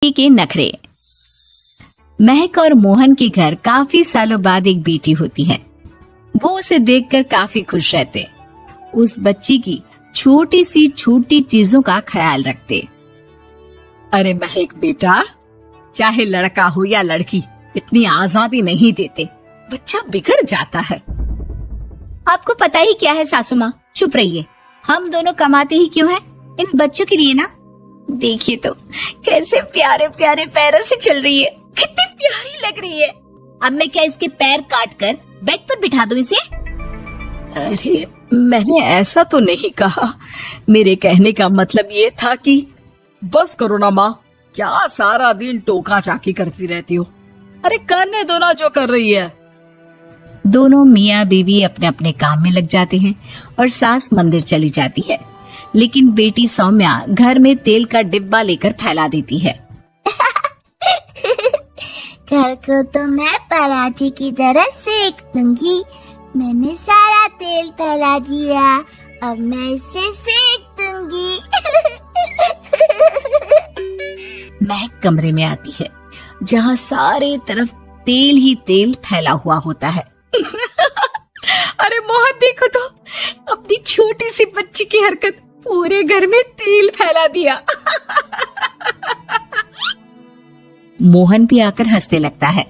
के नखरे। महक और मोहन के घर काफी सालों बाद एक बेटी होती है। वो उसे देखकर काफी खुश रहते, उस बच्ची की छोटी सी छोटी चीजों का ख्याल रखते। अरे महक बेटा, चाहे लड़का हो या लड़की, इतनी आजादी नहीं देते, बच्चा बिगड़ जाता है। आपको पता ही क्या है सासू माँ, चुप रहिए। हम दोनों कमाते ही क्यों हैं? इन बच्चों के लिए ना। देखिए तो कैसे प्यारे प्यारे पैरों से चल रही है, कितनी प्यारी लग रही है। अब मैं क्या इसके पैर काट कर बेड पर बिठा दूं इसे? अरे मैंने ऐसा तो नहीं कहा, मेरे कहने का मतलब ये था कि बस करो ना माँ, क्या सारा दिन टोका चाकी करती रहती हो। अरे करने दो ना जो कर रही है। दोनों मियाँ बीवी अपने अपने काम में लग जाते हैं और सास मंदिर चली जाती है, लेकिन बेटी सौम्या घर में तेल का डिब्बा लेकर फैला देती है। घर को तो मैं पराठे की तरह सेक दूंगी। मैंने सारा तेल फैला दिया, अब मैं इसे सेक दूंगी। महक कमरे में आती है जहाँ सारे तरफ तेल ही तेल फैला हुआ होता है। अरे मोहन देखो तो, अपनी छोटी सी बच्ची की हरकत, पूरे घर में तेल फैला दिया। मोहन भी आकर हंसने लगता है।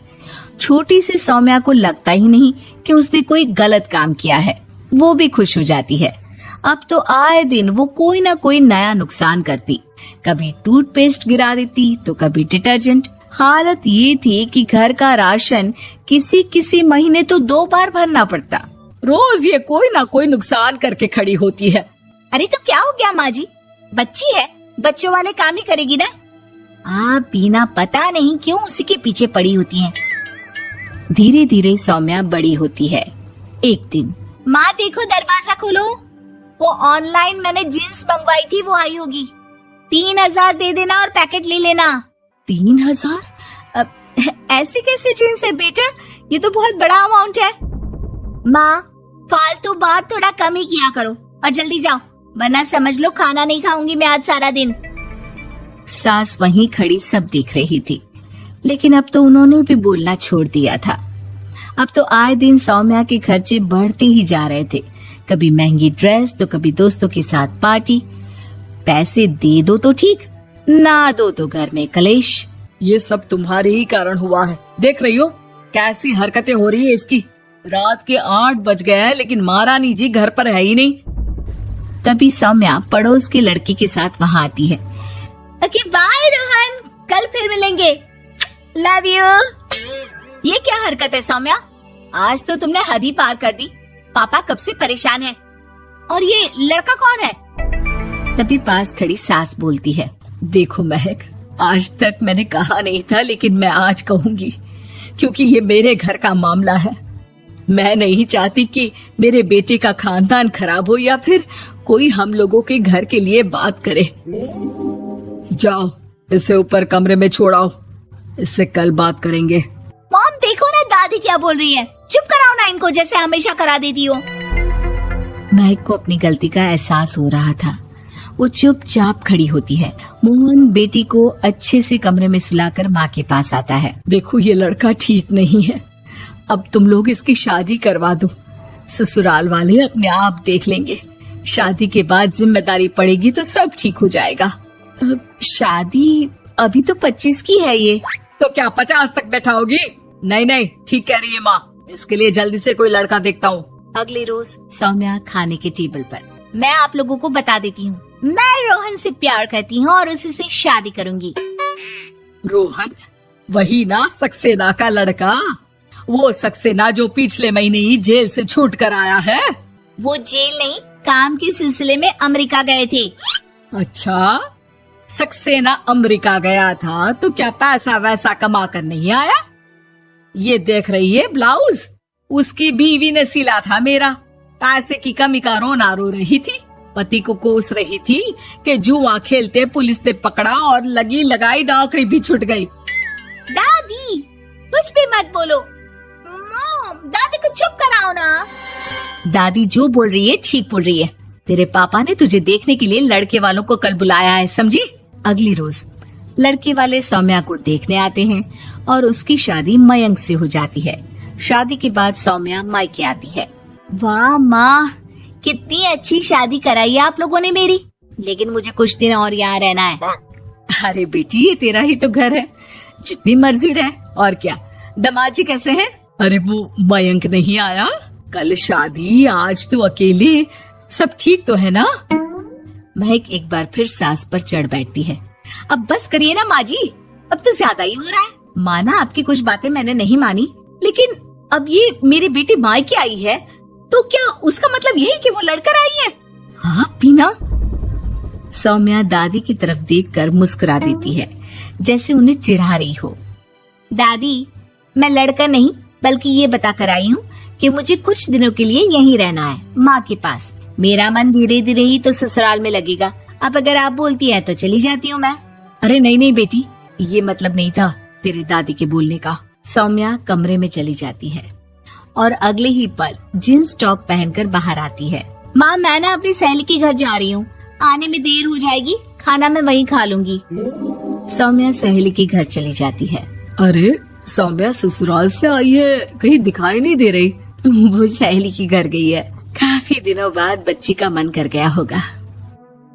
छोटी सी सौम्या को लगता ही नहीं कि उसने कोई गलत काम किया है। वो भी खुश हो जाती है। अब तो आए दिन वो कोई ना कोई नया नुकसान करती, कभी टूथपेस्ट गिरा देती तो कभी डिटर्जेंट। हालत ये थी कि घर का राशन किसी किसी महीने तो 2 बार भरना पड़ता। रोज ये कोई ना कोई नुकसान करके खड़ी होती है। अरे तो क्या हो गया माँ जी, बच्ची है, बच्चों वाले काम ही करेगी ना। आप बिना पता नहीं क्यों उसी के पीछे पड़ी होती हैं। धीरे धीरे सौम्या बड़ी होती है। एक दिन, माँ देखो दरवाजा खोलो, वो ऑनलाइन मैंने जीन्स मंगवाई थी, वो आई होगी। 3000 दे देना और पैकेट ले लेना। 3000? ऐसे कैसे जीन्स है बेटा, ये तो बहुत बड़ा अमाउंट है। माँ फालतू बात थोड़ा कम ही किया करो और जल्दी जाओ, वरना समझ लो खाना नहीं खाऊंगी मैं आज सारा दिन। सास वहीं खड़ी सब देख रही थी, लेकिन अब तो उन्होंने भी बोलना छोड़ दिया था। अब तो आए दिन सौम्या के खर्चे बढ़ते ही जा रहे थे। कभी महंगी ड्रेस तो कभी दोस्तों के साथ पार्टी। पैसे दे दो तो ठीक, ना दो तो घर में कलेश। ये सब तुम्हारे ही कारण हुआ है। देख रही हो कैसी हरकतें हो रही है इसकी। रात के 8 बज गए हैं, लेकिन महारानी जी घर पर है ही नहीं। तभी सौम्या पड़ोस के लड़की के साथ वहाँ आती है। ओके बाय रोहन, कल फिर मिलेंगे, लव यू। ये क्या हरकत है सौम्या, आज तो तुमने हद ही पार कर दी। पापा कब से परेशान है। और ये लड़का कौन है? तभी पास खड़ी सास बोलती है, देखो महक, आज तक मैंने कहा नहीं था, लेकिन मैं आज कहूंगी, क्योंकि ये मेरे घर का मामला है। मैं नहीं चाहती कि मेरे बेटे का खानदान खराब हो या फिर कोई हम लोगों के घर के लिए बात करे। जाओ इसे ऊपर कमरे में छोड़ाओ, इससे कल बात करेंगे। मॉम देखो ना दादी क्या बोल रही है, चुप कराओ ना इनको, जैसे हमेशा करा देती हो। महक को अपनी गलती का एहसास हो रहा था। वो चुपचाप खड़ी होती है। मोहन बेटी को अच्छे से कमरे में सुलाकर माँ के पास आता है। देखो ये लड़का ठीक नहीं है, अब तुम लोग इसकी शादी करवा दो। ससुराल वाले अपने आप देख लेंगे, शादी के बाद जिम्मेदारी पड़ेगी तो सब ठीक हो जाएगा। शादी अभी तो 25 की है ये। तो क्या 50 तक बैठाओगी? नहीं नहीं, ठीक कह रही है माँ, इसके लिए जल्दी से कोई लड़का देखता हूँ। अगले रोज सौम्या खाने के टेबल पर, मैं आप लोगों को बता देती हूँ, मैं रोहन से प्यार करती हूँ और उसी से शादी करूंगी। रोहन? वही ना सक्सेना का लड़का, वो सक्सेना जो पिछले महीने ही जेल से छूट कर आया है। वो जेल नहीं, काम के सिलसिले में अमेरिका गए थे। अच्छा, सक्सेना अमेरिका गया था तो क्या पैसा वैसा कमा कर नहीं आया? ये देख रही है ब्लाउज, उसकी बीवी ने सिला था मेरा। पैसे की कमी का रोना रो रही थी, पति को कोस रही थी कि जुआ खेलते पुलिस ने पकड़ा और लगी लगाई नौकरी भी छूट गई। दादी कुछ भी मत बोलो। मॉम, दादी को चुप कराओ ना। दादी जो बोल रही है ठीक बोल रही है। तेरे पापा ने तुझे देखने के लिए लड़के वालों को कल बुलाया है, समझी? अगली रोज लड़के वाले सौम्या को देखने आते हैं और उसकी शादी मयंक से हो जाती है। शादी के बाद सौम्या मायके आती है। वाह माँ, कितनी अच्छी शादी कराई है आप लोगों ने मेरी। लेकिन मुझे कुछ दिन और यहाँ रहना है। अरे बेटी, ये तेरा ही तो घर है, जितनी मर्जी रह। और क्या, दामाद जी कैसे हैं? अरे वो मयंक नहीं आया, कल शादी, आज तो अकेले, सब ठीक तो है ना? महक एक बार फिर सास पर चढ़ बैठती है। अब बस करिए ना माँ जी, अब तो ज्यादा ही हो रहा है। माना आपकी कुछ बातें मैंने नहीं मानी, लेकिन अब ये मेरी बेटी मायके आई है तो क्या उसका मतलब यही कि वो लड़कर आई है? हाँ पीना। सौम्या दादी की तरफ देखकर मुस्कुरा देती है, जैसे उन्हें चिढ़ा रही हो। दादी, मैं लड़का नहीं बल्कि ये बता कर आई हूँ कि मुझे कुछ दिनों के लिए यहीं रहना है, माँ के पास। मेरा मन धीरे धीरे ही तो ससुराल में लगेगा। अब अगर आप बोलती हैं तो चली जाती हूँ मैं। अरे नहीं नहीं बेटी, ये मतलब नहीं था तेरे दादी के बोलने का। सौम्या कमरे में चली जाती है और अगले ही पल जींस टॉप पहनकर बाहर आती है। माँ, मैं ना अपनी सहेली के घर जा रही हूँ, आने में देर हो जाएगी, खाना मैं वहीं खा लूंगी। सौम्या सहेली के घर चली जाती है। अरे सौम्या ससुराल से आई है, कहीं दिखाई नहीं दे रही। वो सहेली के घर गई है, काफी दिनों बाद बच्ची का मन कर गया होगा।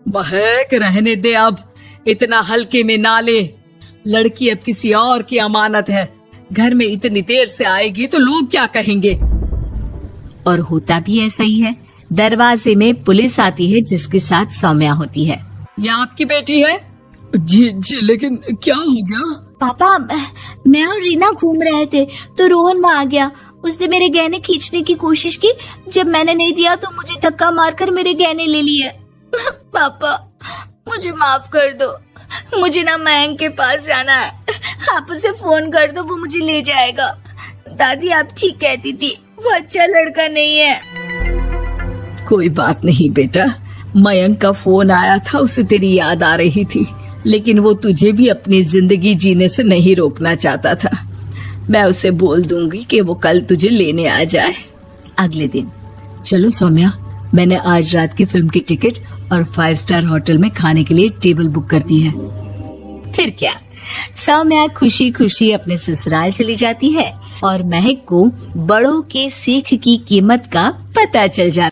महक रहने दे, अब इतना हल्के में ना ले। लड़की अब किसी और की अमानत है, घर में इतनी देर से आएगी तो लोग क्या कहेंगे। और होता भी ऐसा ही है। दरवाजे में पुलिस आती है जिसके साथ सौम्या होती है। ये आपकी बेटी है? जी जी, लेकिन क्या हो गया? पापा, मैं और रीना घूम रहे थे तो रोहन वहाँ आ गया। उसने मेरे गहने खींचने की कोशिश की, जब मैंने नहीं दिया तो मुझे धक्का मारकर मेरे गहने ले लिए। पापा, मुझे माफ कर दो, मुझे ना मयंक के पास जाना है। आप उसे फोन कर दो, वो मुझे ले जाएगा। दादी आप ठीक कहती थी, वो अच्छा लड़का नहीं है। कोई बात नहीं बेटा, मयंक का फोन आया था, उसे तेरी याद आ रही थी, लेकिन वो तुझे भी अपनी जिंदगी जीने से नहीं रोकना चाहता था। मैं उसे बोल दूंगी कि वो कल तुझे लेने आ जाए। अगले दिन, चलो सौम्या, मैंने आज रात की फिल्म की टिकट और 5 स्टार होटल में खाने के लिए टेबल बुक कर दी है। फिर क्या, सौम्या खुशी खुशी अपने ससुराल चली जाती है और महक को बड़ों के सीख की कीमत का पता चल जाता है।